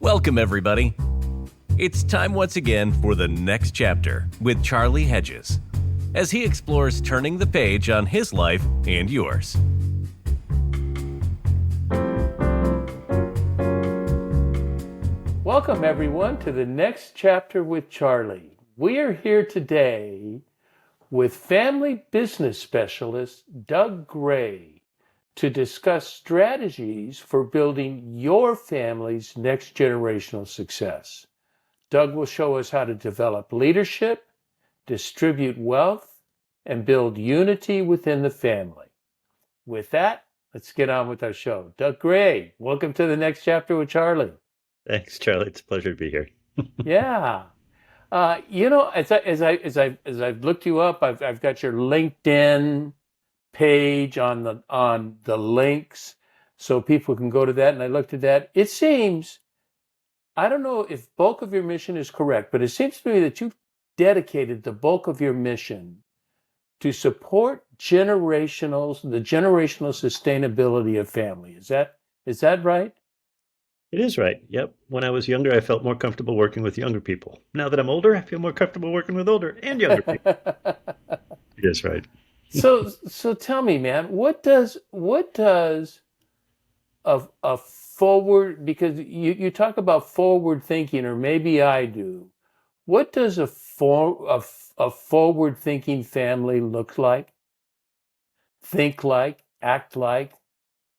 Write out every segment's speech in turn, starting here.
Welcome, everybody. It's time once again for the next chapter with Charlie Hedges, as he explores turning the page on his life and yours. Welcome, everyone, to the next chapter with Charlie. We are here today with family business specialist Doug Gray to discuss strategies for building your family's next generational success. Doug will show us how to develop leadership, distribute wealth, and build unity within the family. With that, let's get on with our show. Doug Gray, welcome to the next chapter with Charlie. Thanks, Charlie. It's a pleasure to be here. Yeah. As I've looked you up, I've got your LinkedIn page on the links, so people can go to that. And I looked at that. It seems, I don't know if bulk of your mission is correct, but it seems to me that you've dedicated the bulk of your mission to support the generational sustainability of family. Is that right? It is right. Yep. When I was younger, I felt more comfortable working with younger people. Now that I'm older, I feel more comfortable working with older and younger people. It is right. So tell me, man, what does a forward, because you talk about forward thinking, or maybe I do. What does a forward thinking family look like? Think like, act like?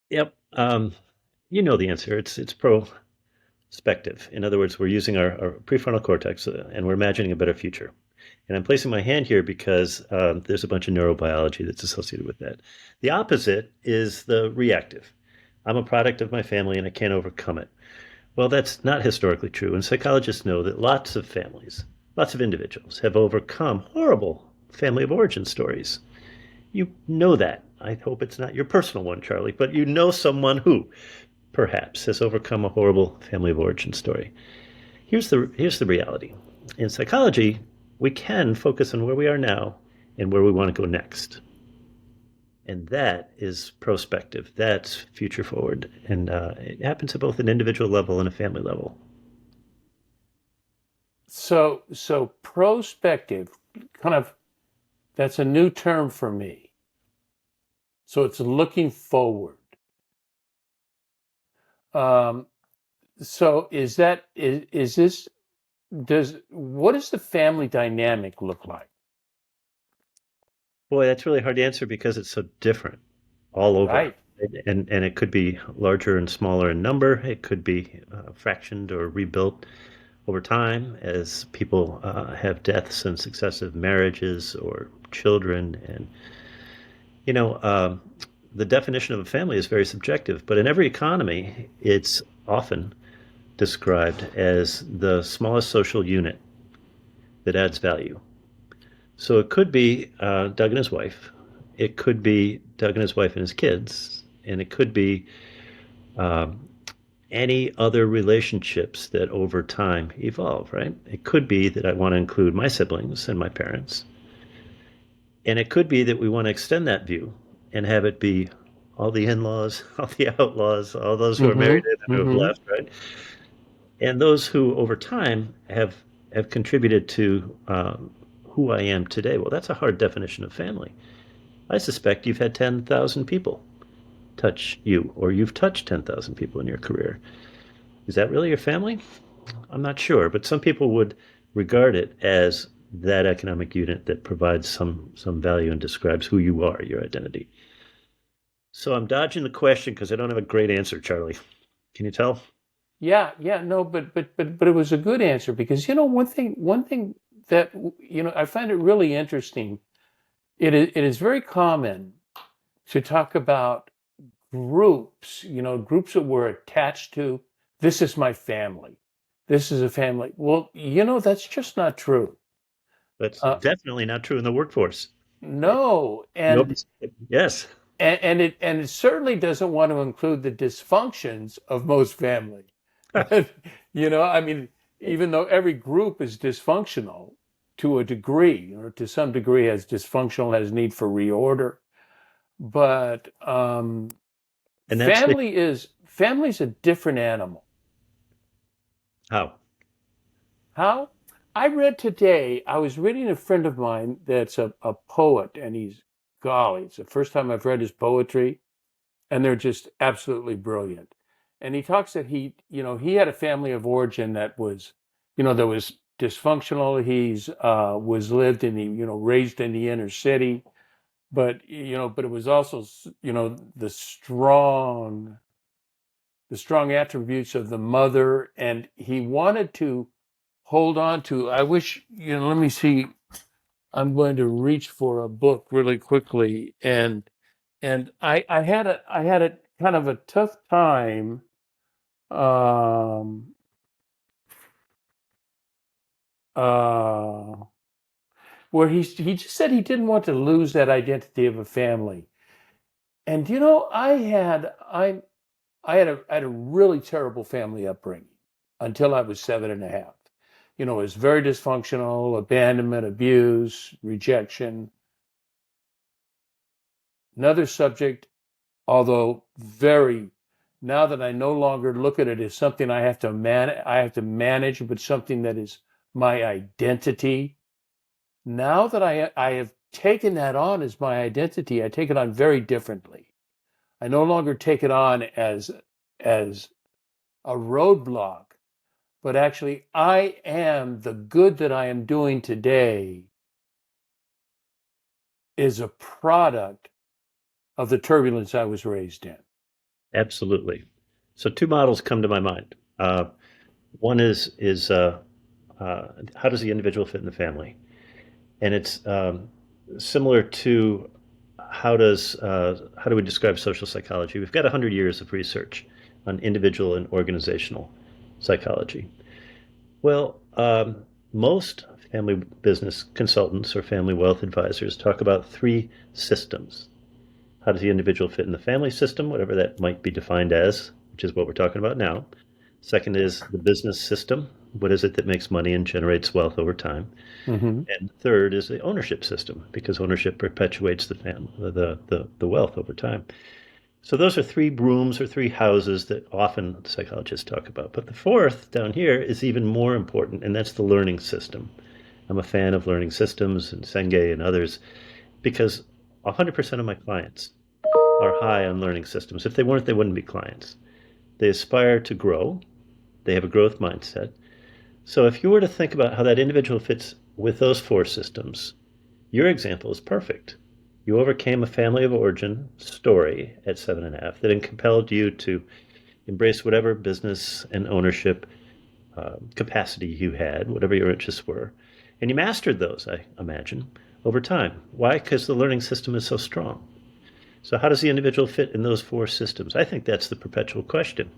Yep. You know the answer. It's prospective. In other words, we're using our prefrontal cortex and we're imagining a better future. And I'm placing my hand here because there's a bunch of neurobiology that's associated with that. The opposite is the reactive. I'm a product of my family and I can't overcome it. Well, that's not historically true. And psychologists know that lots of families, lots of individuals have overcome horrible family of origin stories. You know that. I hope it's not your personal one, Charlie, but you know someone who perhaps has overcome a horrible family of origin story. Here's the reality. In psychology, we can focus on where we are now and where we want to go next. And that is prospective. That's future forward. And it happens at both an individual level and a family level. So prospective, kind of, that's a new term for me. So it's looking forward. So what does the family dynamic look like? Boy, that's really hard to answer because it's so different all over. Right. And it could be larger and smaller in number. It could be fractioned or rebuilt over time as people have deaths and successive marriages or children. And, the definition of a family is very subjective, but in every economy, it's often described as the smallest social unit that adds value. So it could be Doug and his wife. It could be Doug and his wife and his kids. And it could be any other relationships that over time evolve, right? It could be that I want to include my siblings and my parents. And it could be that we want to extend that view and have it be all the in-laws, all the outlaws, all those who are married and who have left, right? And those who over time have contributed to who I am today. Well, that's a hard definition of family. I suspect you've had 10,000 people touch you, or you've touched 10,000 people in your career. Is that really your family? I'm not sure, but some people would regard it as that economic unit that provides some value and describes who you are, your identity. So I'm dodging the question because I don't have a great answer, Charlie. Can you tell? Yeah, no, but it was a good answer because one thing that I find it really interesting. It is very common to talk about groups, groups that we're attached to. This is my family. This is a family. Well, that's just not true. That's definitely not true in the workforce. No, and yes, and it certainly doesn't want to include the dysfunctions of most families. Even though every group is dysfunctional to a degree, or to some degree has dysfunctional, has need for reorder, but family's a different animal. How? How? I read today, I was reading a friend of mine that's a poet, and golly, it's the first time I've read his poetry, and they're just absolutely brilliant. And he talks that he had a family of origin that was, that was dysfunctional. He's was lived in raised in the inner city, but it was also, the strong attributes of the mother, and he wanted to hold on to. I wish, let me see. I'm going to reach for a book really quickly, and I had a kind of a tough time, um, uh, where he just said he didn't want to lose that identity of a family. And I had a really terrible family upbringing until I was 7.5. It was very dysfunctional, abandonment, abuse, rejection. Another subject, although very, now that I no longer look at it as something I have to manage, but something that is my identity. Now that I have taken that on as my identity, I take it on very differently. I no longer take it on as a roadblock, but actually I am the good that I am doing today is a product of the turbulence I was raised in. Absolutely. So two models come to my mind. One is how does the individual fit in the family, and it's similar to how do we describe social psychology? We've got 100 years of research on individual and organizational psychology. Well, most family business consultants or family wealth advisors talk about three systems. How does the individual fit in the family system, whatever that might be defined as, which is what we're talking about now. Second is the business system. What is it that makes money and generates wealth over time? Mm-hmm. And third is the ownership system, because ownership perpetuates the wealth over time. So those are three rooms or three houses that often psychologists talk about. But the fourth down here is even more important, and that's the learning system. I'm a fan of learning systems and Senge and others because 100% of my clients are high on learning systems. If they weren't, they wouldn't be clients. They aspire to grow. They have a growth mindset. So if you were to think about how that individual fits with those four systems, your example is perfect. You overcame a family of origin story at 7.5 that compelled you to embrace whatever business and ownership capacity you had, whatever your interests were. And you mastered those, I imagine, over time. Why? Because the learning system is so strong. So how does the individual fit in those four systems? I think that's the perpetual question.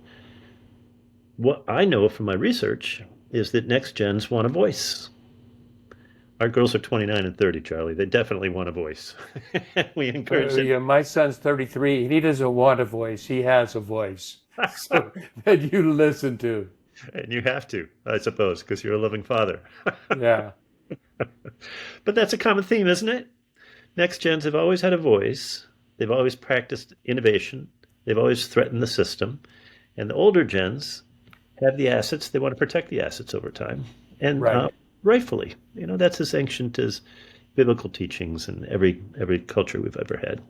What I know from my research is that next gens want a voice. Our girls are 29 and 30, Charlie. They definitely want a voice. We encourage them. Yeah, my son's 33. He doesn't want a voice. He has a voice. So that you listen to. And you have to, I suppose, because you're a loving father. Yeah. But that's a common theme, isn't it? Next gens have always had a voice. They've always practiced innovation. They've always threatened the system. And the older gens have the assets. They want to protect the assets over time. And Right. rightfully, that's as ancient as biblical teachings and every culture we've ever had.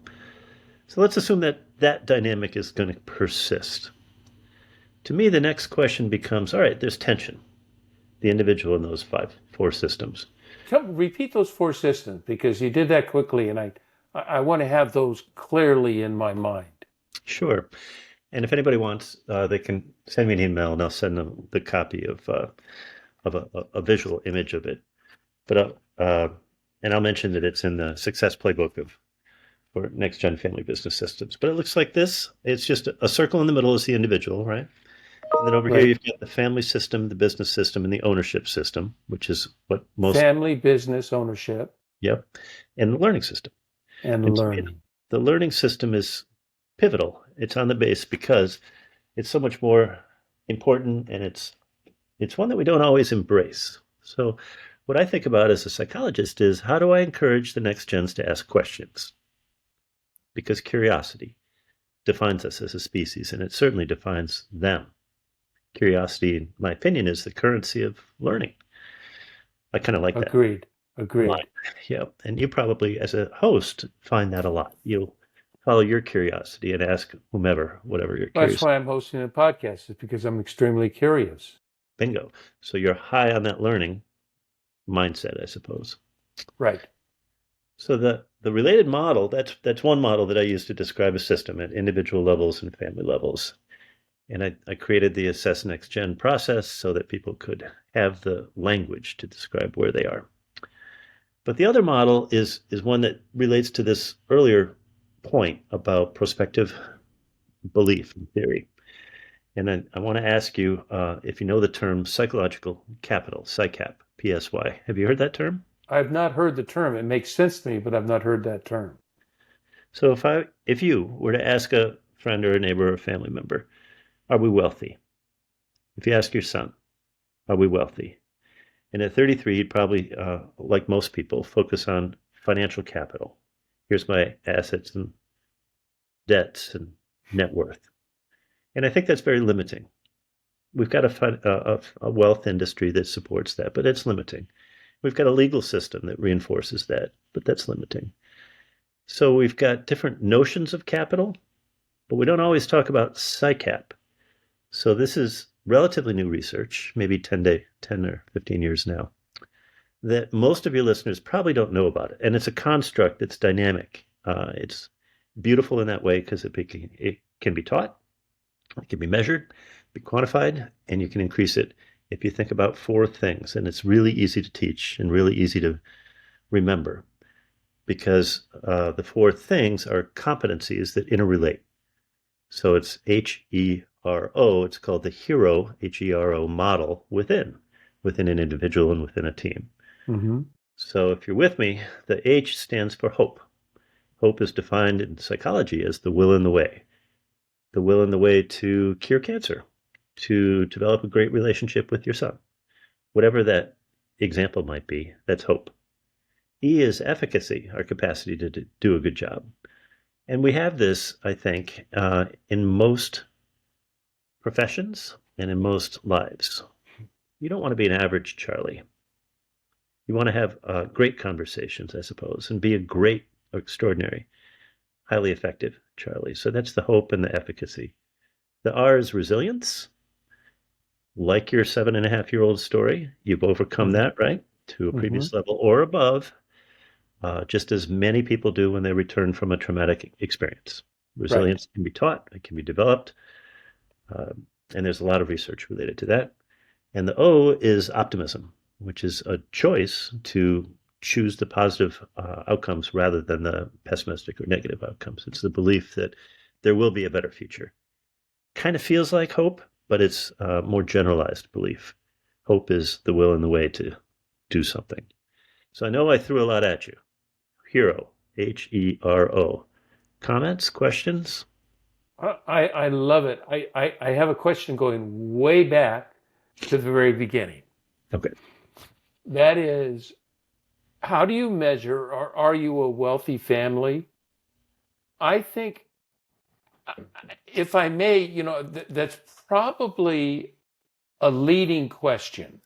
So let's assume that dynamic is going to persist. To me, the next question becomes, all right, there's tension, the individual in those four systems. Repeat those four systems because you did that quickly, and I want to have those clearly in my mind. Sure. And if anybody wants, they can send me an email, and I'll send them the copy of a visual image of it. But and I'll mention that it's in the Success Playbook for Next Gen Family Business Systems. But it looks like this. It's just a circle in the middle is the individual, right? And then over here, Right. you've got the family system, the business system, and the ownership system, which is what most, Family, business, ownership, yep, and the learning system. and And to me, learning. the learning system is pivotal. It's on the base because it's so much more important, and it's one that we don't always embrace. So what I think about as a psychologist is how do I encourage the next gens to ask questions? Because curiosity defines us as a species, and it certainly defines them. curiosity, in my opinion, is the currency of learning. I kind of like that. Agreed. Line. Agreed. Yeah. And you probably, as a host, find that a lot. You'll follow your curiosity and ask whomever, whatever you're Well, that's curious. why I'm hosting a podcast, is because I'm extremely curious. Bingo. So you're high on that learning mindset, I suppose. Right. So the related model, that's one model that I use to describe a system at individual levels and family levels. And I created the Assess Next Gen process so that people could have the language to describe where they are. But the other model is one that relates to this earlier point about prospective belief and theory. And I want to ask you if you know the term psychological capital, PsyCap, PSY. Have you heard that term? I've not heard the term. It makes sense to me, but I've not heard that term. So if you were to ask a friend or a neighbor or a family member, are we wealthy? If you ask your son, are we wealthy? And at 33, you'd probably, like most people, focus on financial capital. Here's my assets and debts and net worth. And I think that's very limiting. We've got a wealth industry that supports that, but it's limiting. We've got a legal system that reinforces that, but that's limiting. So we've got different notions of capital, but we don't always talk about PsyCap. So this is relatively new research, maybe 10 or 15 years now, that most of your listeners probably don't know about it. And it's a construct that's dynamic. It's beautiful in that way because it can be taught, it can be measured, be quantified, and you can increase it if you think about four things. And it's really easy to teach and really easy to remember because the four things are competencies that interrelate. So it's HERO. It's called the HERO model within an individual and within a team. Mm-hmm. So if you're with me, the H stands for hope. Hope is defined in psychology as the will and the way. The will and the way to cure cancer, to develop a great relationship with your son. Whatever that example might be, that's hope. E is efficacy, our capacity to do a good job. And we have this, I think, in most professions and in most lives. You don't want to be an average Charlie. You want to have great conversations, I suppose, and be a great, extraordinary, highly effective Charlie. So that's the hope and the efficacy. The R is resilience. Like your 7.5-year-old story, you've overcome that, right? To a previous level or above, just as many people do when they return from a traumatic experience. Resilience can be taught, it can be developed, and there's a lot of research related to that. And the O is optimism, which is a choice to choose the positive outcomes rather than the pessimistic or negative outcomes. It's the belief that there will be a better future. Kind of feels like hope, but it's a more generalized belief. Hope is the will and the way to do something. So I know I threw a lot at you. HERO, HERO. Comments, questions? I love it. I have a question going way back to the very beginning. Okay. That is, how do you measure, or are you a wealthy family? I think, if I may, that's probably a leading question,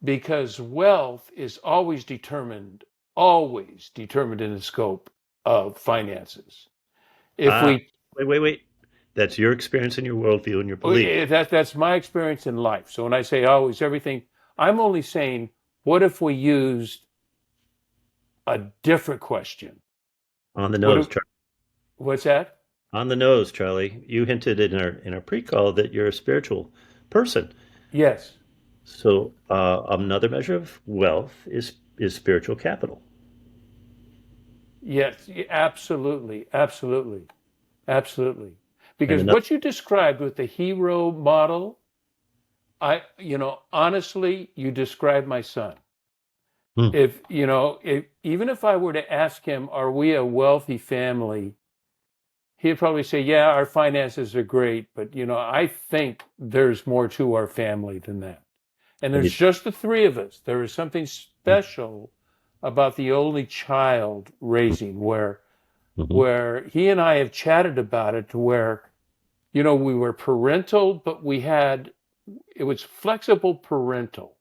because wealth is always determined in the scope of finances. If we Wait. That's your experience and your worldview and your belief. that's my experience in life. So when I say always everything, I'm only saying, what if we used a different question? On the nose, Charlie. What's that? On the nose, Charlie. You hinted in our pre-call that you're a spiritual person. Yes. So another measure of wealth is spiritual capital. Yes, absolutely. Because what you described with the hero model, honestly, you described my son. If even if I were to ask him, are we a wealthy family? He'd probably say, yeah, our finances are great, but I think there's more to our family than that. And there's just the three of us. There is something special about the only child raising where he and I have chatted about it, to where, we were parental, but we had flexible parental,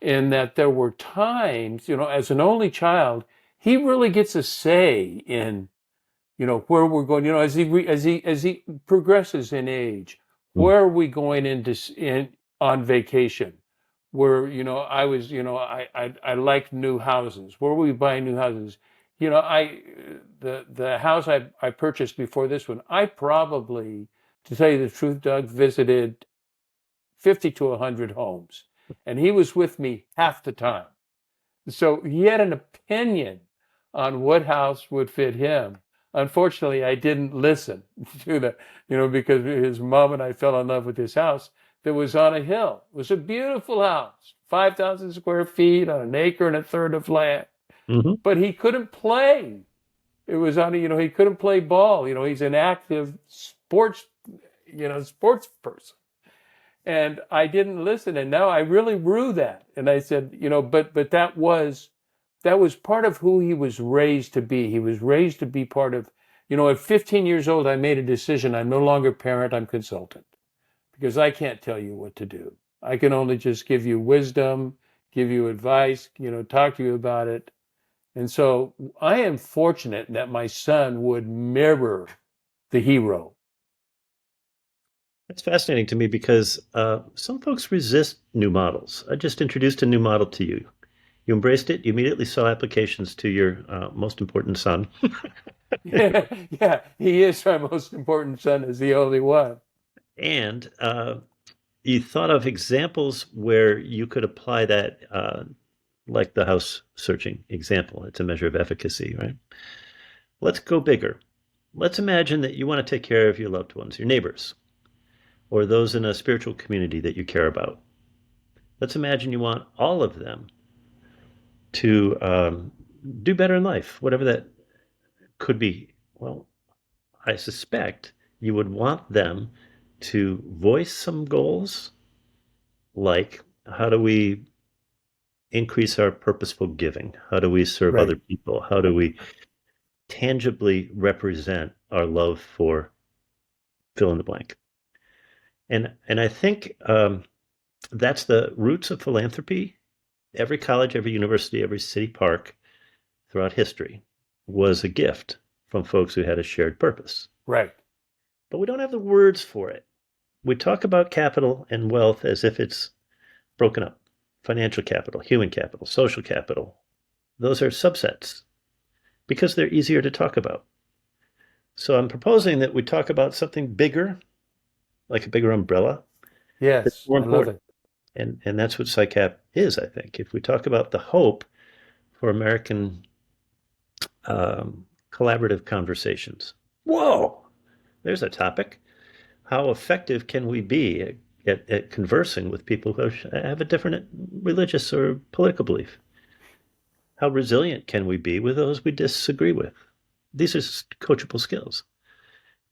in that there were times, as an only child, he really gets a say in, where we're going, as he progresses in age, Mm. where are we going on vacation? Where, I was, I like new houses. Where are we buying new houses? The house I purchased before this one, I probably, to tell you the truth, Doug, visited 50 to 100 homes, and he was with me half the time. So he had an opinion on what house would fit him. Unfortunately, I didn't listen to the, because his mom and I fell in love with this house that was on a hill. It was a beautiful house, 5,000 square feet on an acre and a third of land. Hmm. But he couldn't play. It was on, he couldn't play ball. He's an active sports person. And I didn't listen, and now I really rue that. And I said, but that was part of who he was raised to be. He was raised to be part of, at 15 years old, I made a decision. I'm no longer parent, I'm consultant, because I can't tell you what to do. I can only just give you wisdom, give you advice, talk to you about it. And so I am fortunate that my son would mirror the hero. That's fascinating to me because some folks resist new models. I just introduced a new model to you. You embraced it. You immediately saw applications to your most important son. Yeah, yeah, he is my most important son, is the only one. And you thought of examples where you could apply that, like the house searching example. It's a measure of efficacy, right? Let's go bigger. Let's imagine that you want to take care of your loved ones, your neighbors, or those in a spiritual community that you care about. Let's imagine you want all of them to do better in life, whatever that could be. Well, I suspect you would want them to voice some goals, like how do we increase our purposeful giving? How do we serve other Right. people? How do we tangibly represent our love for fill in the blank? And I think that's the roots of philanthropy. Every college, every university, every city park throughout history was a gift from folks who had a shared purpose. Right. But we don't have the words for it. We talk about capital and wealth as if it's broken up. Financial capital, human capital, social capital. Those are subsets because they're easier to talk about. So I'm proposing that we talk about something bigger, like a bigger umbrella, that's Yes, more I love important. it. And that's what PsyCap is, I think. If we talk about the hope for American collaborative conversations, whoa, there's a topic. How effective can we be at conversing with people who have a different religious or political belief? How resilient can we be with those we disagree with? These are coachable skills.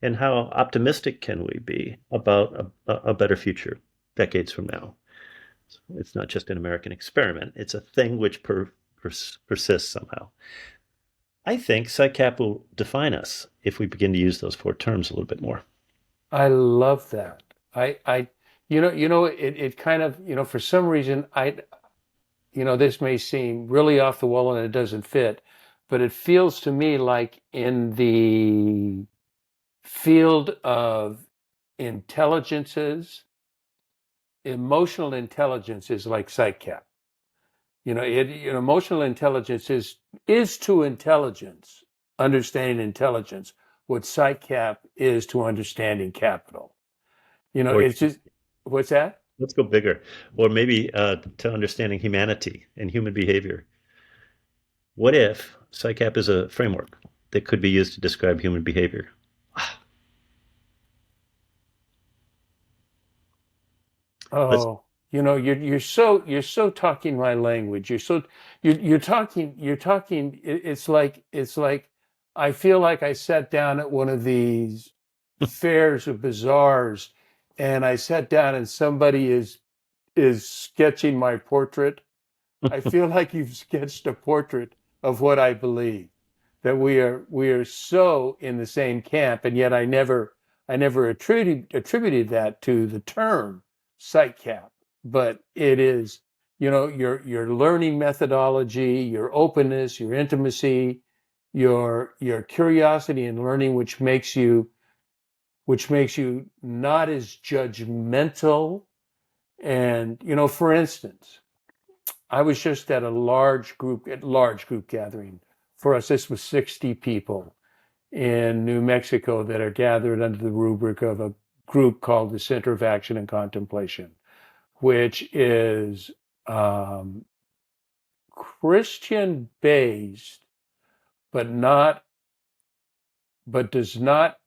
And how optimistic can we be about a better future decades from now? It's not just an American experiment, it's a thing which persists somehow. I think PsyCap will define us if we begin to use those four terms a little bit more. I love that. I, it kind of, for some reason, this may seem really off the wall and it doesn't fit, but it feels to me like in the field of intelligences, emotional intelligence is like PsyCap. Emotional intelligence is to intelligence, understanding intelligence, what PsyCap is to understanding capital. Or It's just, what's that? let's go bigger, or maybe to understanding humanity and human behavior. What if PsyCap is a framework that could be used to describe human behavior? Let's Oh, you're so talking my language. You're talking. It's like I feel like I sat down at one of these fairs or bazaars, and I sat down and somebody is sketching my portrait. I feel like you've sketched a portrait of what I believe, that we are so in the same camp, and yet I never attributed that to the term, PsyCap, but it is, your learning methodology, your openness, your intimacy, your curiosity and learning, which makes you not as judgmental. And, for instance, I was just at large group gathering. For us, this was 60 people in New Mexico that are gathered under the rubric of a group called the Center of Action and Contemplation, which is Christian based, but does not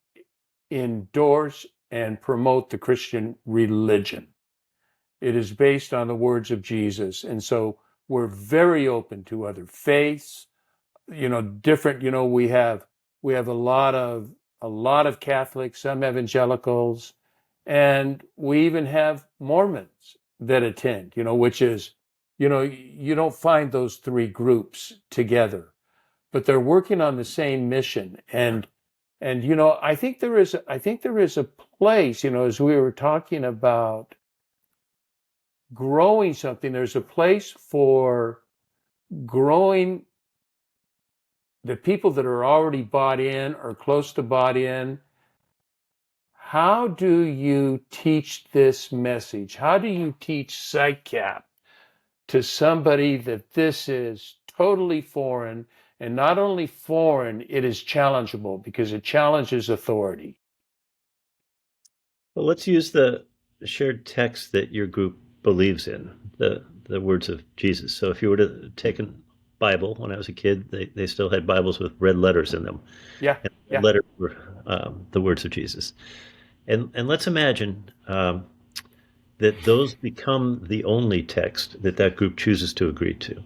endorse and promote the Christian religion. It is based on the words of Jesus. And so we're very open to other faiths, different, we have a lot of Catholics, some evangelicals, and we even have Mormons that attend, which is, you don't find those three groups together, but they're working on the same mission. And I think there is a place, as we were talking about growing something, there's a place for growing the people that are already bought in or close to bought in. How do you teach this message? How do you teach PsyCap to somebody that this is totally foreign? And not only foreign, it is challengeable because it challenges authority. Well, let's use the shared text that your group believes in, the words of Jesus. So if you were to take a Bible, when I was a kid, they still had Bibles with red letters in them. Yeah, And the yeah. letters were the words of Jesus. And let's imagine that those become the only text that group chooses to agree to.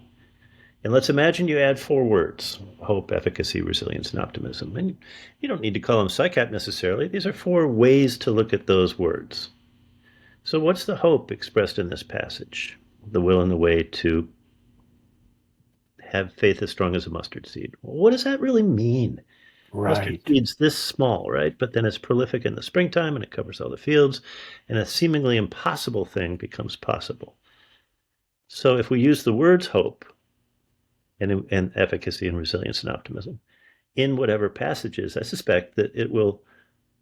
And let's imagine you add 4 words: hope, efficacy, resilience, and optimism. And you don't need to call them PsyCap necessarily. These are 4 ways to look at those words. So what's the hope expressed in this passage? The will and the way to have faith as strong as a mustard seed. Well, what does that really mean? Mustard Right. seed's this small, right? But then it's prolific in the springtime and it covers all the fields, and a seemingly impossible thing becomes possible. So if we use the words hope and efficacy and resilience and optimism in whatever passages, I suspect that it will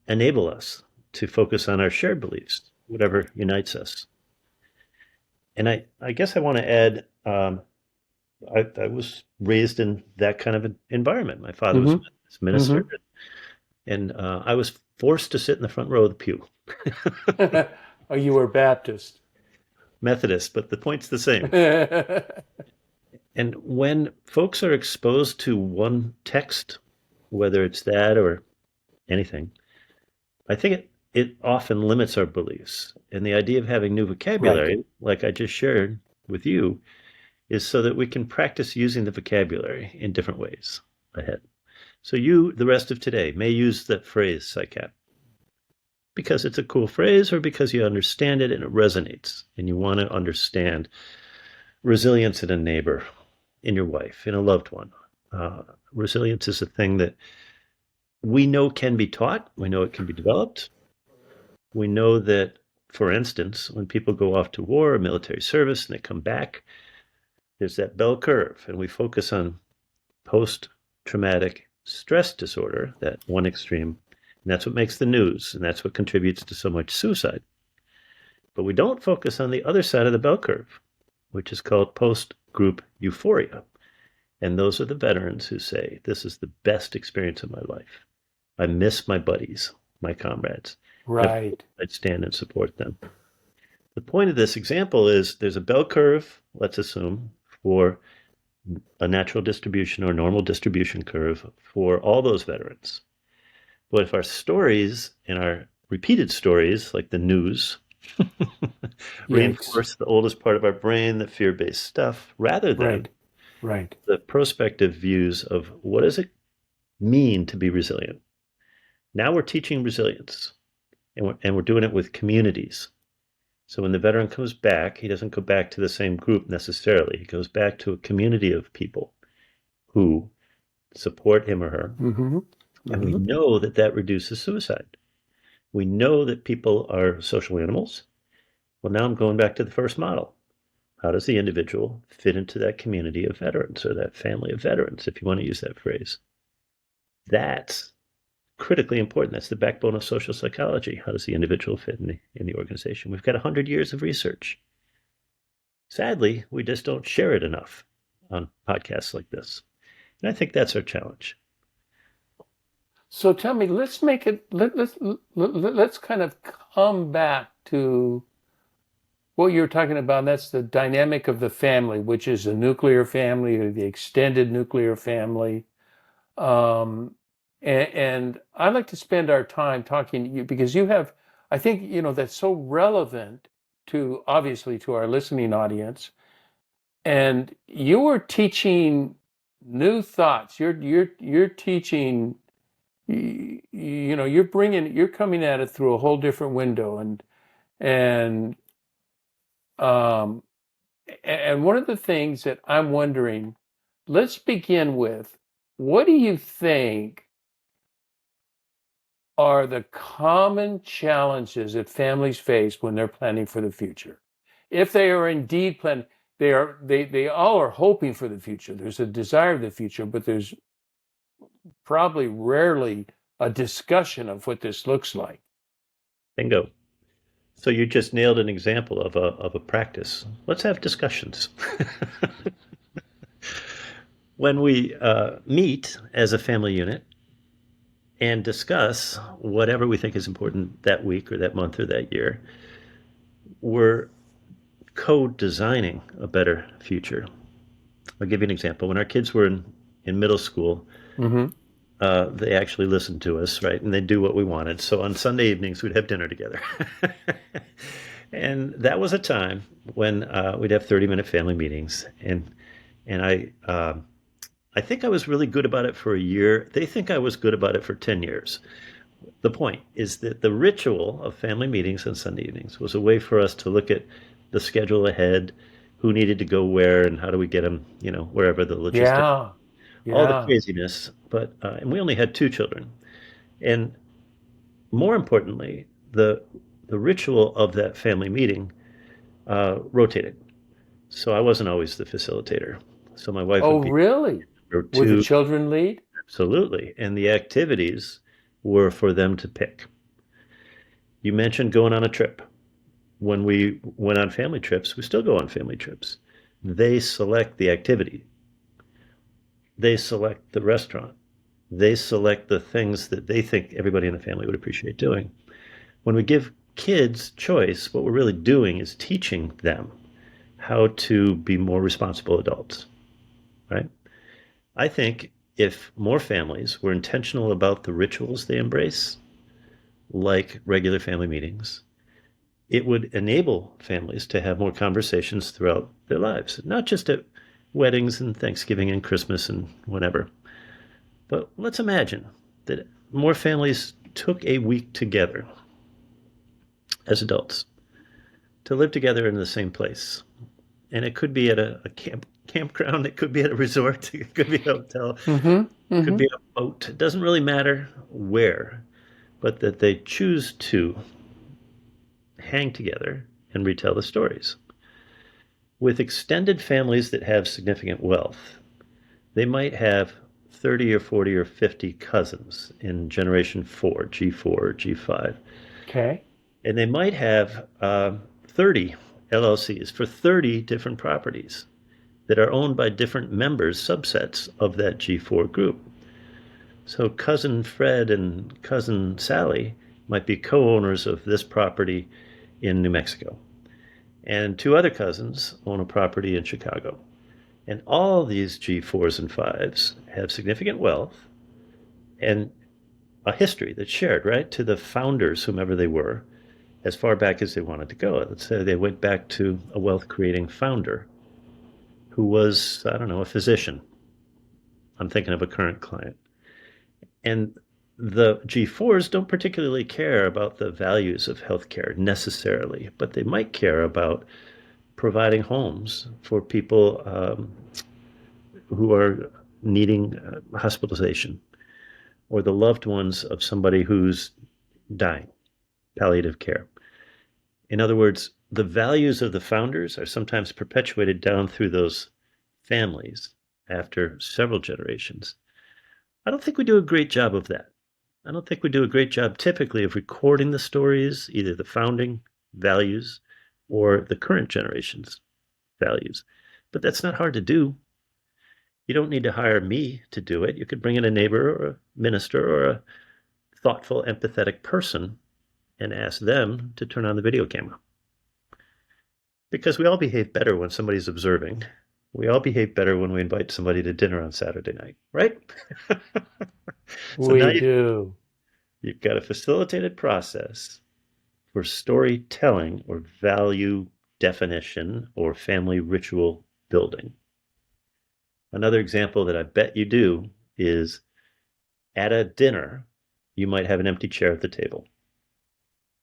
enable us to focus on our shared beliefs, whatever unites us. And I guess I want to add, I was raised in that kind of an environment. My father was a minister, and I was forced to sit in the front row of the pew. Oh, you were Baptist. Methodist, but the point's the same. And when folks are exposed to one text, whether it's that or anything, I think it often limits our beliefs. And the idea of having new vocabulary, like I just shared with you, is so that we can practice using the vocabulary in different ways ahead. So you, the rest of today, may use that phrase, PsyCap, because it's a cool phrase or because you understand it and it resonates and you want to understand resilience in a neighbor, in your wife, in a loved one. Resilience is a thing that we know can be taught. We know it can be developed. We know that, for instance, when people go off to war or military service and they come back, there's that bell curve, and we focus on post-traumatic stress disorder, that one extreme, and that's what makes the news, and that's what contributes to so much suicide. But we don't focus on the other side of the bell curve, which is called post-group euphoria. And those are the veterans who say, this is the best experience of my life. I miss my buddies, my comrades. Right. I'd stand and support them. The point of this example is there's a bell curve, let's assume, for a natural distribution or normal distribution curve for all those veterans. But if our stories and our repeated stories, like the news, reinforce the oldest part of our brain, the fear-based stuff, rather than the prospective views of what does it mean to be resilient. Now we're teaching resilience, and we're doing it with communities. So when the veteran comes back, he doesn't go back to the same group necessarily. He goes back to a community of people who support him or her. And we know that reduces suicide. We know that people are social animals, Well, now I'm going back to the first model. How does the individual fit into that community of veterans or that family of veterans, if you want to use that phrase? That's critically important. That's the backbone of social psychology. How does the individual fit in the organization? We've got 100 years of research. Sadly, we just don't share it enough on podcasts like this. And I think that's our challenge. So tell me, let's make it. Let's kind of come back to what you're talking about. And that's the dynamic of the family, which is a nuclear family or the extended nuclear family. And I'd like to spend our time talking to you because you have, I think, that's so relevant to obviously to our listening audience. And you are teaching new thoughts. You're teaching. You're coming at it through a whole different window, and um, and one of the things that I'm wondering, let's begin with, what do you think are the common challenges that families face when they're planning for the future? If they are indeed planning, they all are hoping for the future. There's a desire of the future, but there's probably rarely a discussion of what this looks like. Bingo. So you just nailed an example of a practice. Let's have discussions. When we meet as a family unit and discuss whatever we think is important that week or that month or that year, we're co-designing a better future. I'll give you an example. When our kids were in middle school, they actually listened to us, right? And they'd do what we wanted. So on Sunday evenings, we'd have dinner together. And that was a time when we'd have 30-minute family meetings. And I think I was really good about it for a year. They think I was good about it for 10 years. The point is that the ritual of family meetings on Sunday evenings was a way for us to look at the schedule ahead, who needed to go where, and how do we get them, wherever the logistics. Yeah. All the craziness, but and we only had 2 children, and more importantly, the ritual of that family meeting rotated. So I wasn't always the facilitator. So my wife Oh, would be really? Would the children lead? Absolutely, and the activities were for them to pick. You mentioned going on a trip. When we went on family trips, we still go on family trips. They select the activity. They select the restaurant. They select the things that they think everybody in the family would appreciate doing. When we give kids choice, what we're really doing is teaching them how to be more responsible adults, right? I think if more families were intentional about the rituals they embrace, like regular family meetings, it would enable families to have more conversations throughout their lives, not just at weddings and Thanksgiving and Christmas and whatever. But let's imagine that more families took a week together as adults to live together in the same place. And it could be at a campground, it could be at a resort, it could be a hotel, it could be a boat. It doesn't really matter where, but that they choose to hang together and retell the stories. With extended families that have significant wealth, they might have 30 or 40 or 50 cousins in generation 4, G4 or G5. Okay. And they might have 30 LLCs for 30 different properties that are owned by different members, subsets of that G4 group. So cousin Fred and cousin Sally might be co-owners of this property in New Mexico. And 2 other cousins own a property in Chicago. And all these G4s and 5s have significant wealth and a history that's shared, right, to the founders, whomever they were, as far back as they wanted to go. Let's say they went back to a wealth-creating founder who was, I don't know, a physician. I'm thinking of a current client. And the G4s don't particularly care about the values of healthcare necessarily, but they might care about providing homes for people who are needing hospitalization, or the loved ones of somebody who's dying, palliative care. In other words, the values of the founders are sometimes perpetuated down through those families after several generations. I don't think we do a great job of that. I don't think we do a great job typically of recording the stories, either the founding values or the current generation's values. But that's not hard to do. You don't need to hire me to do it. You could bring in a neighbor or a minister or a thoughtful, empathetic person and ask them to turn on the video camera. Because we all behave better when somebody's observing. We all behave better when we invite somebody to dinner on Saturday night, right? So now We do. you've got a facilitated process for storytelling or value definition or family ritual building. Another example that I bet you do is at a dinner, you might have an empty chair at the table.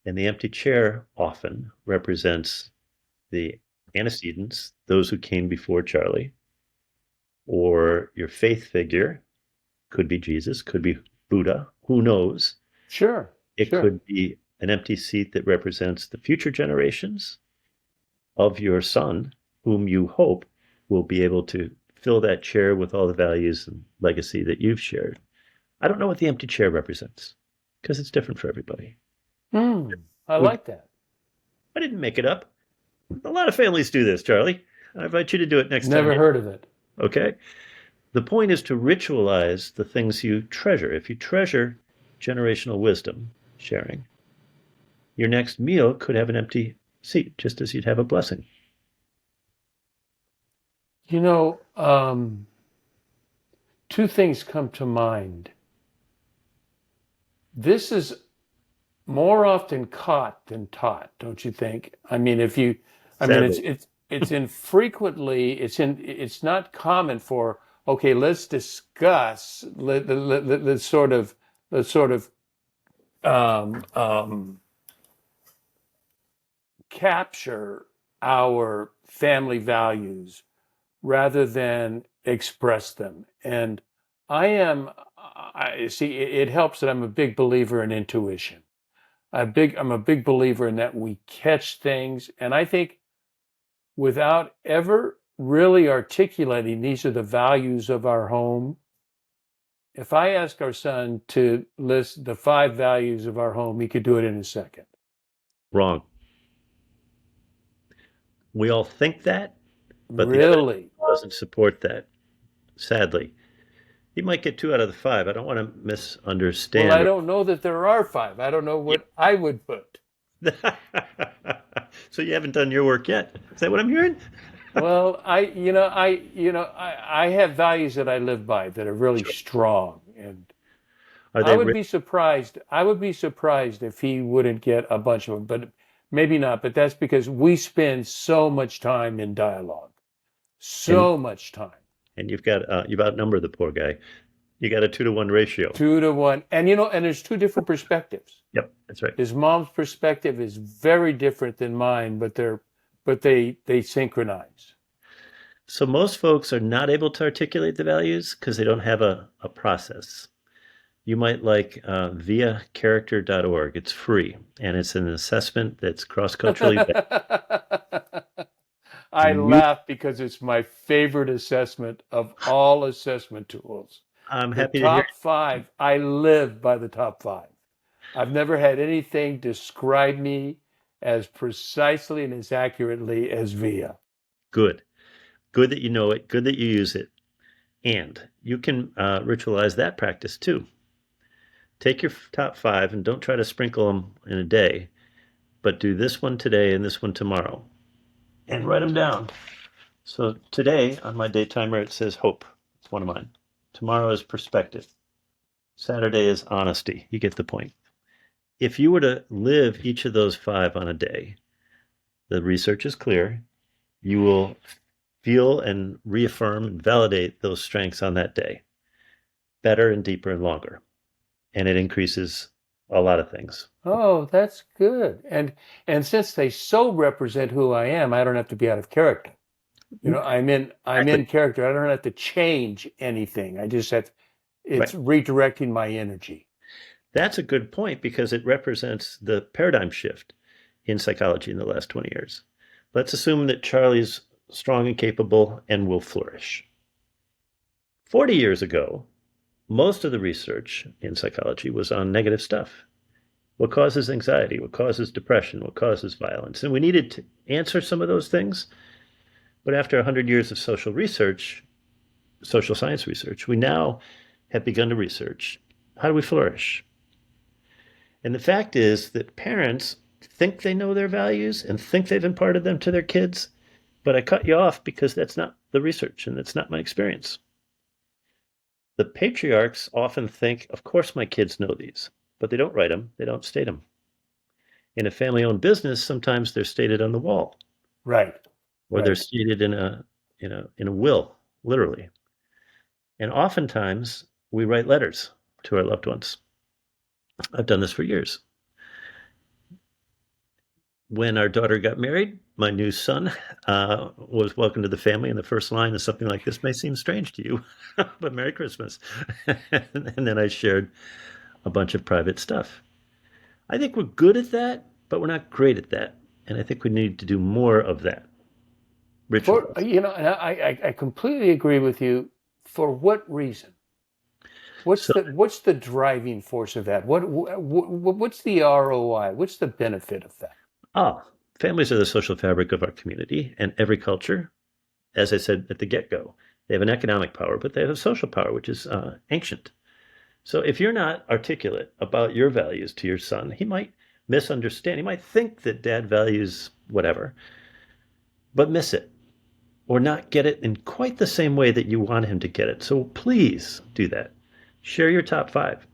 And the empty chair often represents the antecedents, those who came before Charlie, or your faith figure. Could be Jesus, could be Buddha, who knows? Sure. It could be an empty seat that represents the future generations of your son, whom you hope will be able to fill that chair with all the values and legacy that you've shared. I don't know what the empty chair represents because it's different for everybody. I like that. I didn't make it up. A lot of families do this, Charlie. I invite you to do it next time. Never heard of it. Okay? The point is to ritualize the things you treasure. If you treasure generational wisdom sharing, your next meal could have an empty seat, just as you'd have a blessing. You know, two things come to mind. This is more often caught than taught, don't you think? I mean, it's not common for, okay, let's discuss, let's sort of capture our family values rather than express them. And I see, it helps that I'm a big believer in intuition. I'm a big believer in that we catch things. And I think without ever really articulating these are the values of our home, if I ask our son to list the 5 values of our home, he could do it in a second. Wrong. We all think that, but really? the evidence doesn't support that, sadly. You might get 2 out of the 5. I don't want to misunderstand. Well, I don't know that there are 5. I don't know what I would put. So you haven't done your work yet. Is that what I'm hearing? Well, I have values that I live by that are really strong, and I would be surprised. I would be surprised if he wouldn't get a bunch of them, but maybe not. But that's because we spend so much time in dialogue, much time. And you've outnumbered the poor guy. You got a 2-to-1 ratio. 2-to-1, and and there's 2 different perspectives. Yep, that's right. His mom's perspective is very different than mine, but they synchronize. So most folks are not able to articulate the values because they don't have a process. You might like viacharacter.org. It's free, and it's an assessment that's cross-culturally based. I laugh because it's my favorite assessment of all assessment tools. I'm happy to hear. Top 5, I live by the top 5. I've never had anything describe me as precisely and as accurately as VIA. Good. Good that you know it. Good that you use it. And you can ritualize that practice too. Take your top 5 and don't try to sprinkle them in a day, but do this one today and this one tomorrow. And write them down. So today on my day timer, it says hope. It's one of mine. Tomorrow is perspective. Saturday is honesty. You get the point. If you were to live each of those 5 on a day, the research is clear. You will feel and reaffirm and validate those strengths on that day better and deeper and longer. And it increases a lot of things. Oh, that's good. And since they so represent who I am, I don't have to be out of character. I'm in character. I don't have to change anything. I just have it's redirecting my energy. That's a good point because it represents the paradigm shift in psychology in the last 20 years. Let's assume that Charlie's strong and capable and will flourish. 40 years ago, most of the research in psychology was on negative stuff. What causes anxiety? What causes depression? What causes violence? And we needed to answer some of those things. But after 100 years of social research, social science research, we now have begun to research how do we flourish? And the fact is that parents think they know their values and think they've imparted them to their kids, but I cut you off because that's not the research and that's not my experience. The patriarchs often think, of course my kids know these, but they don't write them, they don't state them. In a family-owned business, sometimes they're stated on the wall. Right. Or they're stated in a will, literally. And oftentimes we write letters to our loved ones. I've done this for years. When our daughter got married, my new son was welcome to the family, and the first line is something like, "This may seem strange to you, but Merry Christmas." And then I shared a bunch of private stuff. I think we're good at that, but we're not great at that. And I think we need to do more of that. Rituals. And I completely agree with you. For what reason? What's the driving force of that? What's the ROI? What's the benefit of that? Families are the social fabric of our community, and every culture, as I said at the get-go, they have an economic power, but they have a social power, which is ancient. So if you're not articulate about your values to your son, he might misunderstand. He might think that dad values whatever, but miss it, or not get it in quite the same way that you want him to get it. So please do that. Share your top 5.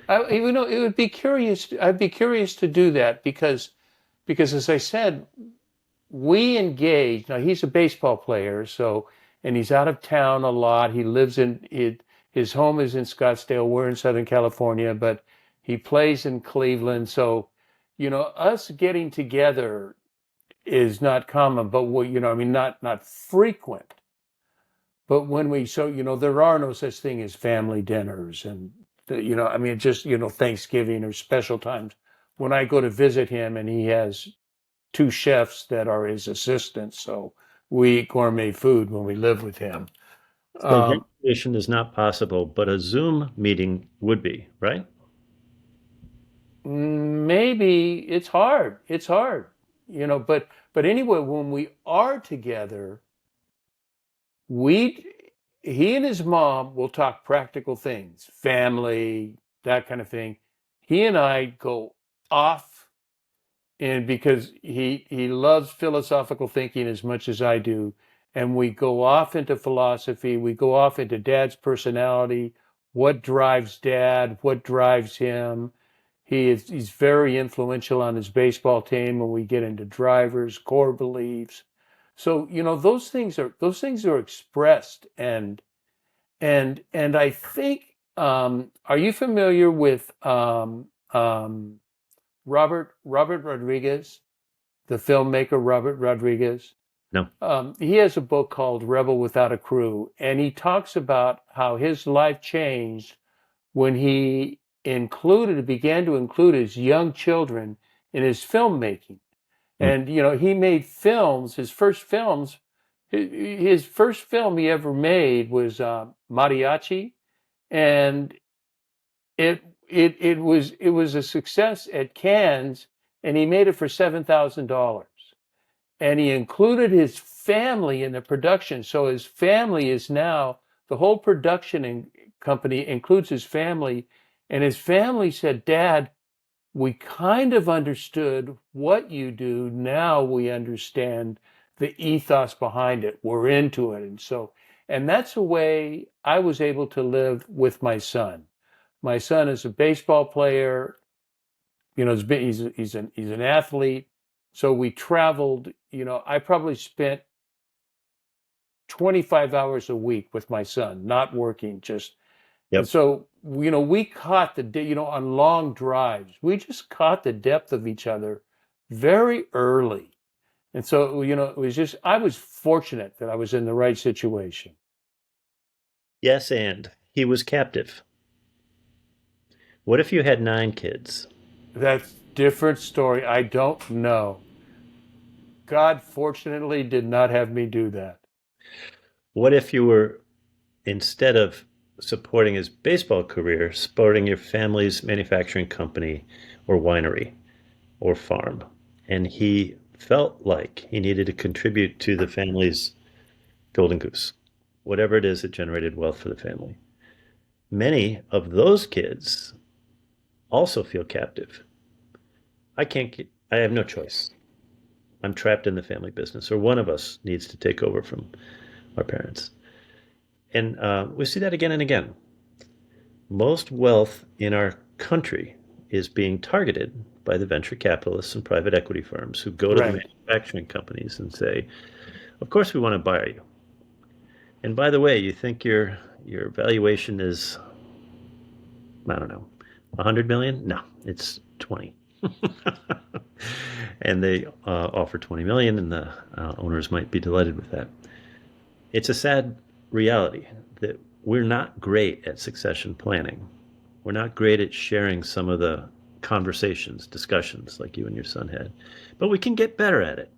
It would be curious. I'd be curious to do that because as I said, we engage. Now he's a baseball player, and he's out of town a lot. He lives his home is in Scottsdale. We're in Southern California, but he plays in Cleveland. So, us getting together is not common, but not frequent. But when there are no such thing as family dinners and, Thanksgiving or special times. When I go to visit him and he has 2 chefs that are his assistants, so we eat gourmet food when we live with him. So that tradition is not possible, but a Zoom meeting would be, right? Maybe it's hard. But anyway, when we are together, he and his mom will talk practical things, family, that kind of thing. He and I go off, and because he loves philosophical thinking as much as I do, and we go off into philosophy, we go off into dad's personality, what drives dad, what drives him. He's very influential on his baseball team when we get into drivers, core beliefs. So, those things are expressed and I think, are you familiar with Robert Rodriguez, the filmmaker Robert Rodriguez? No. He has a book called Rebel Without a Crew, and he talks about how his life changed when he began to include his young children in his filmmaking. And, he made films, his first film he ever made was Mariachi. And it was a success at Cannes, and he made it for $7,000. And he included his family in the production. So his family is now, the whole production company includes his family. And his family said, "Dad, we kind of understood what you do. Now we understand the ethos behind it. We're into it." And that's a way I was able to live with my son. My son is a baseball player. He's an athlete. So we traveled, I probably spent 25 hours a week with my son, not working, just. Yep. And so, we caught on long drives, we just caught the depth of each other very early. And so, it was just, I was fortunate that I was in the right situation. Yes, and he was captive. What if you had 9 kids? That's different story. I don't know. God fortunately did not have me do that. What if you were, instead of supporting his baseball career, supporting your family's manufacturing company or winery or farm? And he felt like he needed to contribute to the family's golden goose, whatever it is that generated wealth for the family. Many of those kids also feel captive. I have no choice. I'm trapped in the family business, or one of us needs to take over from our parents. And we see that again and again. Most wealth in our country is being targeted by the venture capitalists and private equity firms who go to the Right. manufacturing companies and say, of course we want to buy you. And by the way, you think your valuation is, I don't know, 100 million? No, it's 20. And they offer 20 million, and the owners might be delighted with that. It's a sad reality that we're not great at succession planning. We're not great at sharing some of the conversations, discussions like you and your son had, but we can get better at it.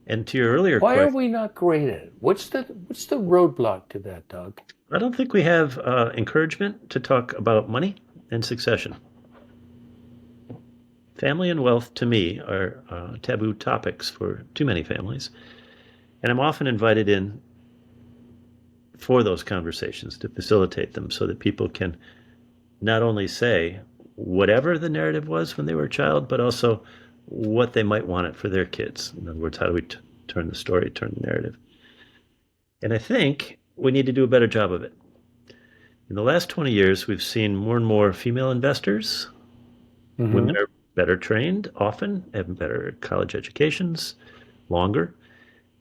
And to your earlier Why are question, we not great at it? What's the roadblock to that, Doug? I don't think we have encouragement to talk about money and succession. Family and wealth, to me, are taboo topics for too many families. And I'm often invited in for those conversations to facilitate them so that people can not only say whatever the narrative was when they were a child, but also what they might want it for their kids. In other words, how do we turn the story, turn the narrative? And I think we need to do a better job of it. In the last 20 years, we've seen more and more female investors. Women are better trained, often have better college educations, longer.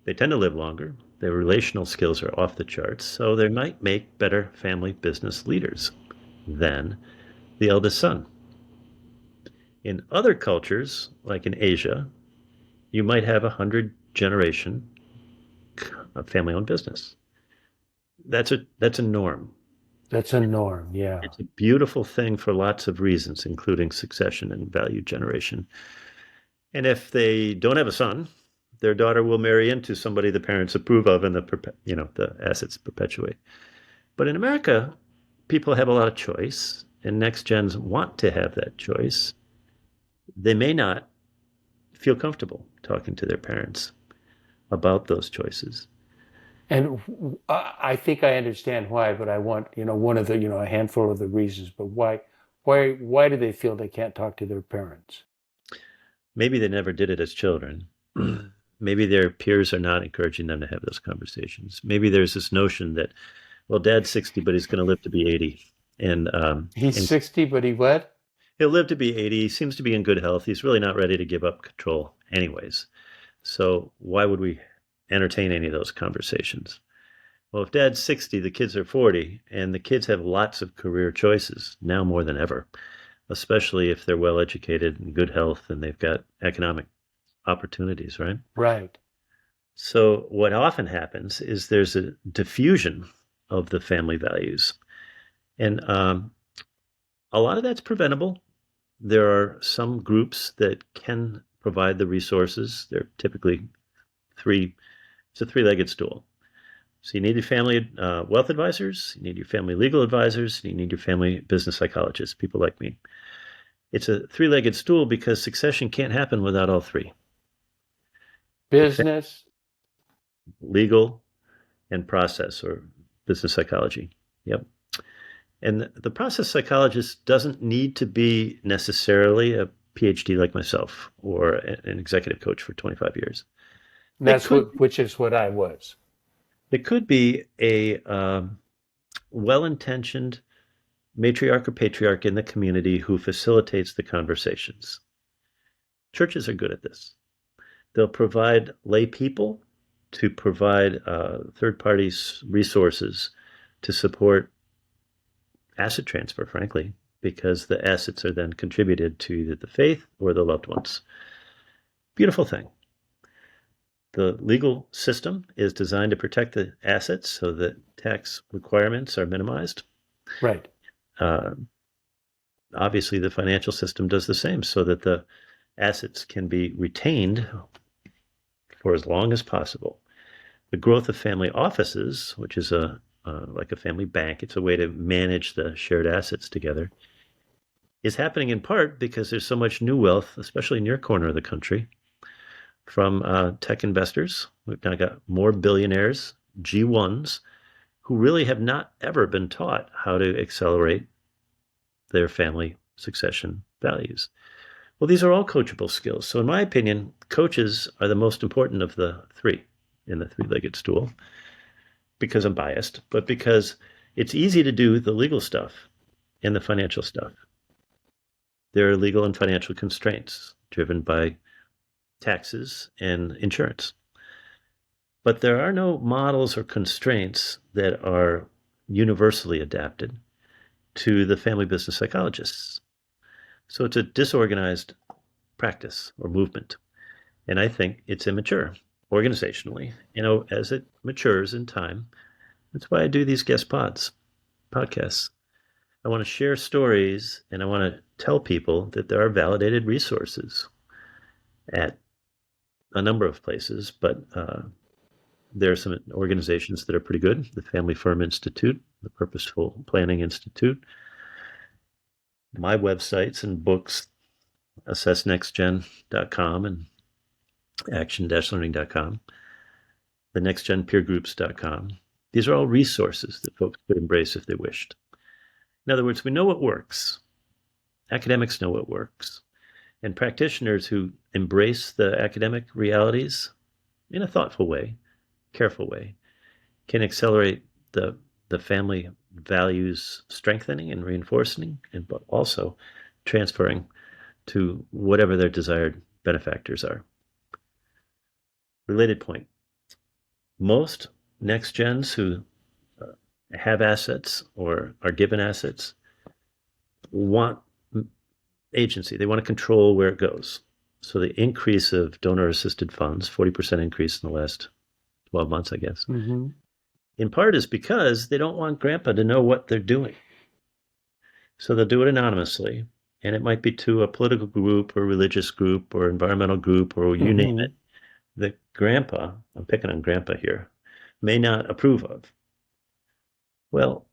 They tend to live longer. Their relational skills are off the charts, so they might make better family business leaders than the eldest son. In other cultures, like in Asia, you might have 100-generation family-owned business. That's a norm. That's a norm, yeah. It's a beautiful thing for lots of reasons, including succession and value generation. And if they don't have a son, their daughter will marry into somebody the parents approve of, and the assets perpetuate. But in America, people have a lot of choice, and next gens want to have that choice. They may not feel comfortable talking to their parents about those choices. And I think I understand why, but I want, one of the, a handful of the reasons, but why do they feel they can't talk to their parents? Maybe they never did it as children. Maybe their peers are not encouraging them to have those conversations. Maybe there's this notion that, well, dad's 60, but he's going to live to be 80. He's 60, but he what? He'll live to be 80. He seems to be in good health. He's really not ready to give up control anyways. So why would we entertain any of those conversations? Well, if dad's 60, the kids are 40, and the kids have lots of career choices now more than ever, especially if they're well educated and good health and they've got economic opportunities, right? Right. So what often happens is there's a diffusion of the family values. And a lot of that's preventable. There are some groups that can provide the resources. They're typically it's a three-legged stool. So you need your family wealth advisors, you need your family legal advisors, and you need your family business psychologists, people like me. It's a three-legged stool because succession can't happen without all three. Business, legal, and process, or business psychology. Yep. And the process psychologist doesn't need to be necessarily a PhD like myself or an executive coach for 25 years. which is what I was. It could be a well-intentioned matriarch or patriarch in the community who facilitates the conversations. Churches are good at this. They'll provide lay people to provide third-party resources to support asset transfer, frankly, because the assets are then contributed to either the faith or the loved ones. Beautiful thing. The legal system is designed to protect the assets so that tax requirements are minimized. Right. obviously the financial system does the same so that the assets can be retained for as long as possible. The growth of family offices, which is like a family bank, it's a way to manage the shared assets together, is happening in part because there's so much new wealth, especially in your corner of the country, from tech investors. We've now got more billionaires, G1s, who really have not ever been taught how to accelerate their family succession values. Well, these are all coachable skills. So in my opinion, coaches are the most important of the three in the three-legged stool, because I'm biased, but because it's easy to do the legal stuff and the financial stuff. There are legal and financial constraints driven by taxes and insurance. But there are no models or constraints that are universally adapted to the family business psychologists. So it's a disorganized practice or movement. And I think it's immature organizationally. As it matures in time, that's why I do these guest podcasts. I want to share stories, and I want to tell people that there are validated resources at a number of places, but there are some organizations that are pretty good. The Family Firm Institute, the Purposeful Planning Institute, my websites and books, assessnextgen.com and action-learning.com, the nextgenpeergroups.com. These are all resources that folks could embrace if they wished. In other words, we know what works. Academics know what works. And practitioners who embrace the academic realities in a thoughtful way, careful way, can accelerate the family values strengthening and reinforcing, but also transferring to whatever their desired benefactors are. Related point. Most next gens who have assets or are given assets want agency. They want to control where it goes. So the increase of donor-assisted funds, 40% increase in the last 12 months, I guess, in part is because they don't want grandpa to know what they're doing. So they'll do it anonymously, and it might be to a political group or religious group or environmental group or you name it, that grandpa, I'm picking on grandpa here, may not approve of. Well,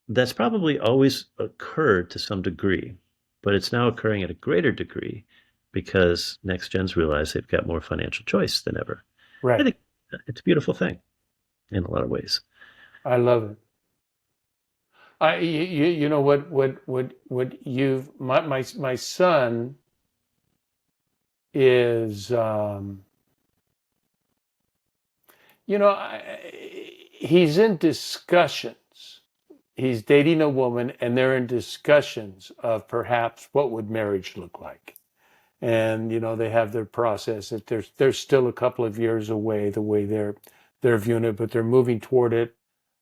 that's probably always occurred to some degree, but it's now occurring at a greater degree because next gens realize they've got more financial choice than ever. Right. I think it's a beautiful thing in a lot of ways. I love it. You know what you've my son is he's in discussions. He's dating a woman, and they're in discussions of perhaps what would marriage look like. And they have their process. That they're still a couple of years away, the way they're viewing it, but they're moving toward it.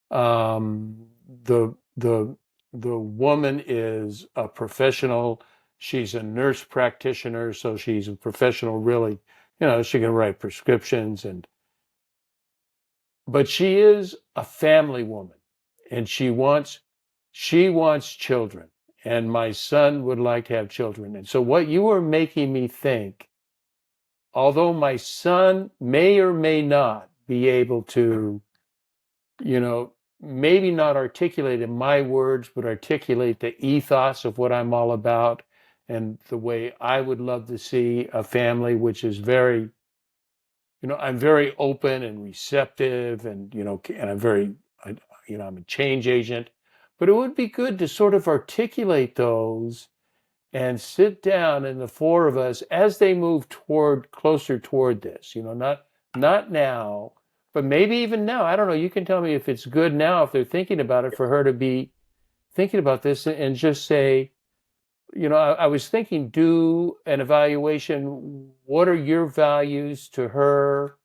The woman is a professional. She's a nurse practitioner, so she's a professional. Really, she can write prescriptions, but she is a family woman, and she wants children. And my son would like to have children. And so what you are making me think, although my son may or may not be able to, maybe not articulate in my words, but articulate the ethos of what I'm all about and the way I would love to see a family, which is very, I'm very open and receptive and, and I'm a change agent. But it would be good to sort of articulate those and sit down, and the four of us, as they move closer toward this, not now, but maybe even now. I don't know. You can tell me if it's good now, if they're thinking about it, for her to be thinking about this and just say, I was thinking, do an evaluation. What are your values to her?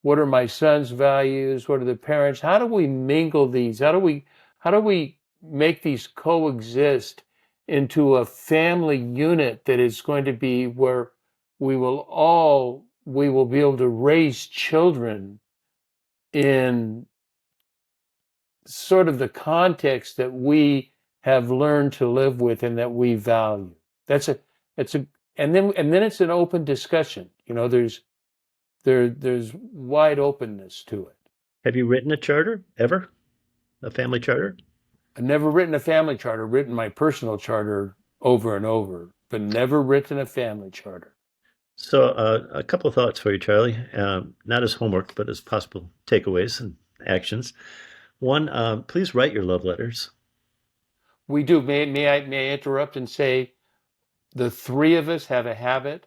What are my son's values? What are the parents? How do we mingle these? How do we make these coexist into a family unit that is going to be where we will be able to raise children in sort of the context that we have learned to live with and that we value. It's a, and then it's an open discussion. There's wide openness to it. Have you written a charter ever? A family charter? I've never written a family charter, written my personal charter over and over, but never written a family charter. So, a couple of thoughts for you, Charlie. Not as homework, but as possible takeaways and actions. One, please write your love letters. We do. May I interrupt and say the three of us have a habit.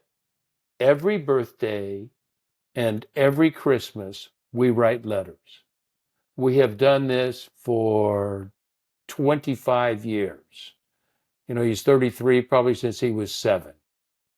Every birthday and every Christmas, we write letters. We have done this for 25 years. He's 33, probably since he was 7.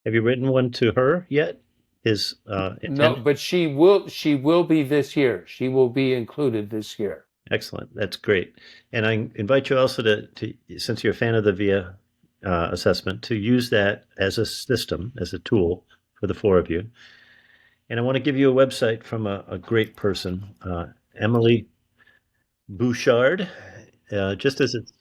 Have you written one to her yet? His No, intended? but she will be this year. She will be included this year. Excellent. That's great. And I invite you also to since you're a fan of the VIA assessment, to use that as a system, as a tool for the four of you. And I want to give you a website from a great person, Emily Bouchard, just as it's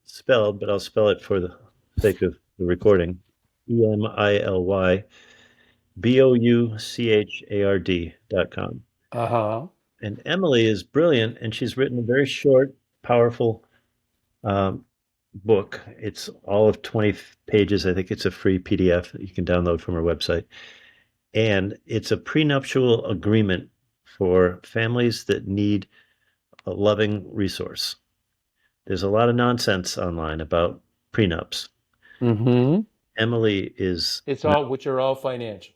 spelled, but I'll spell it for the sake of the recording. Emilybouchard.com. Uh-huh. And Emily is brilliant, and she's written a very short, powerful book. It's all of 20 pages. I think it's a free PDF that you can download from her website. And it's a prenuptial agreement for families that need a loving resource. There's a lot of nonsense online about prenups. Mm-hmm. Emily is Which are all financial.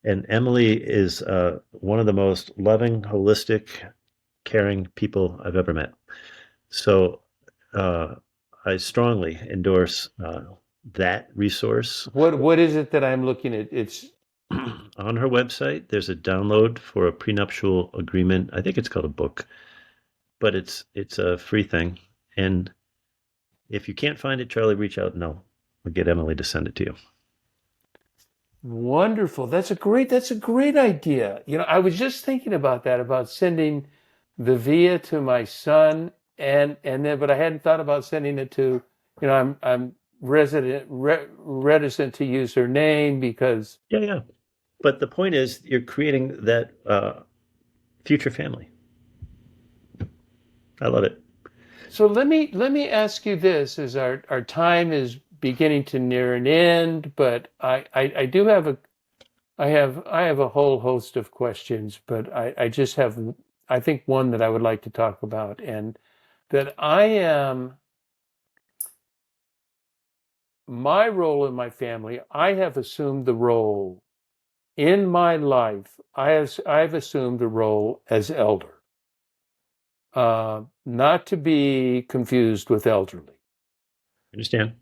And Emily is one of the most loving, holistic, caring people I've ever met. So I strongly endorse that resource. What is it that I'm looking at? It's on her website. There's a download for a prenuptial agreement. I think it's called a book, but it's a free thing. And if you can't find it, Charlie, reach out and I'll get Emily to send it to you. Wonderful. That's a great idea. I was just thinking about that, about sending the VIA to my son, and then, but I hadn't thought about sending it to, I'm reticent to use her name because. Yeah. But the point is, you're creating that future family. I love it. So let me ask you this, as our time is beginning to near an end, but I do have a whole host of questions, but I just have, I think, one that I would like to talk about, and that my role in my family, I have assumed the role in my life, I've assumed the role as elder, not to be confused with elderly. Understand?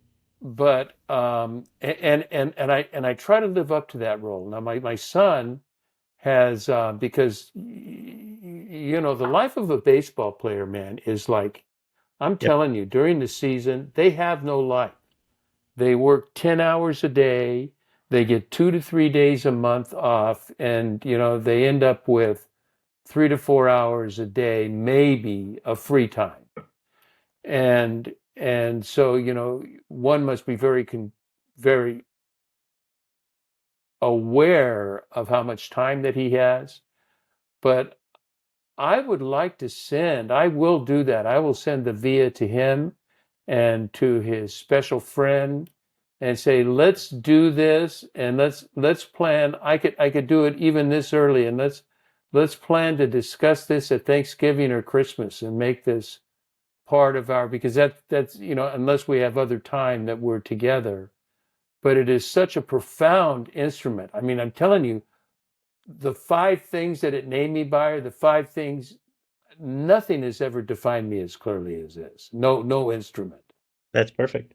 But and I try to live up to that role. Now my son has because the life of a baseball player, man, is like, I'm telling you, during the season they have no life. They work 10 hours a day. They get 2 to 3 days a month off, and they end up with 3 to 4 hours a day, maybe, of free time. And so, one must be very aware of how much time that he has. But I would like to I will do that. I will send the VIA to him and to his special friend and say, let's do this, and let's plan. I could do it even this early, and let's plan to discuss this at Thanksgiving or Christmas and make this part of because that's unless we have other time that we're together. But it is such a profound instrument. I mean, I'm telling you, the 5 things that it named me by are the 5 things. Nothing has ever defined me as clearly as this. No instrument. That's perfect.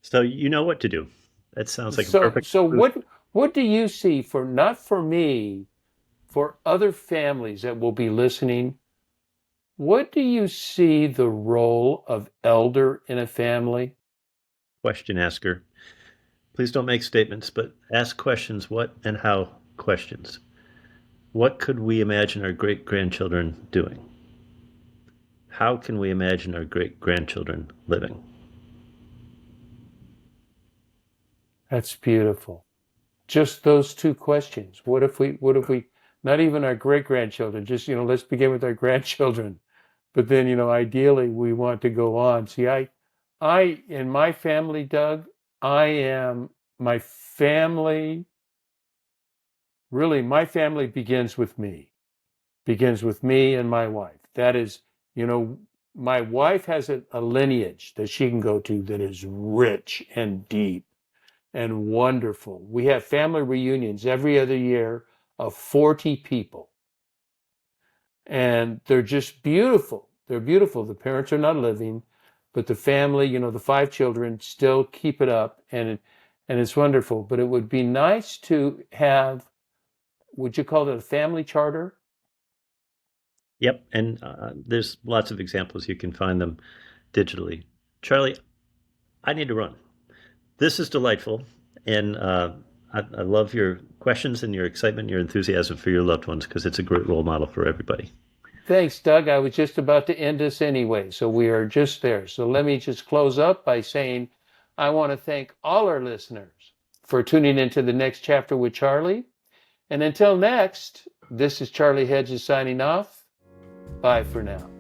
So you know what to do. That sounds like perfect. So what do you see, not for me, for other families that will be listening? What do you see the role of elder in a family? Question asker. Please don't make statements, but ask questions. What and how questions. What could we imagine our great-grandchildren doing? How can we imagine our great-grandchildren living? That's beautiful. Just those two questions. What if we, not even our great grandchildren, just, let's begin with our grandchildren. But then, ideally we want to go on. See, in my family, Doug, my family, really, my family begins with me and my wife. That is, my wife has a lineage that she can go to that is rich and deep and wonderful. We have family reunions every other year of 40 people. And they're just beautiful. They're beautiful. The parents are not living, but the family, the 5 children still keep it up, and it's wonderful. But it would be nice to have, would you call it a family charter? Yep, and there's lots of examples. You can find them digitally. Charlie, I need to run. This is delightful, and I love your questions and your excitement, your enthusiasm for your loved ones, because it's a great role model for everybody. Thanks, Doug. I was just about to end us anyway, so we are just there. So let me just close up by saying I want to thank all our listeners for tuning into the next chapter with Charlie. And until next, this is Charlie Hedges signing off. Bye for now.